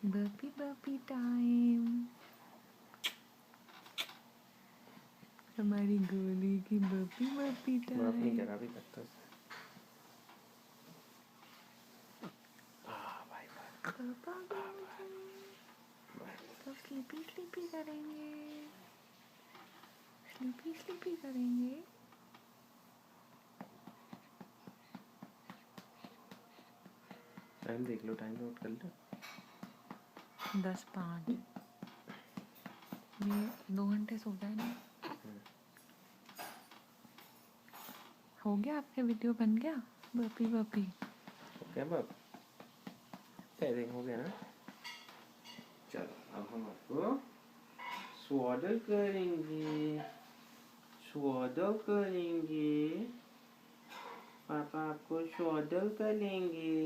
Burpee burpee time. हमारी गोली की बर्पी बर्पी टाइम। माफ नहीं करा अभी तक तो। पापा तो स्लीपी स्लीपी करेंगे, स्लीपी स्लीपी करेंगे। टाइम देख लो, टाइम नोट कर लो। 10:05। ये 2 घंटे सो जाए ना। हो गया, आपके वीडियो बन गया बर्पी बर्पी। हो गया बाप, कैसे हो गया ना। चलो अब हम आपको स्वाडल करेंगे, स्वाडल करेंगे। पापा आपको स्वाडल करेंगे।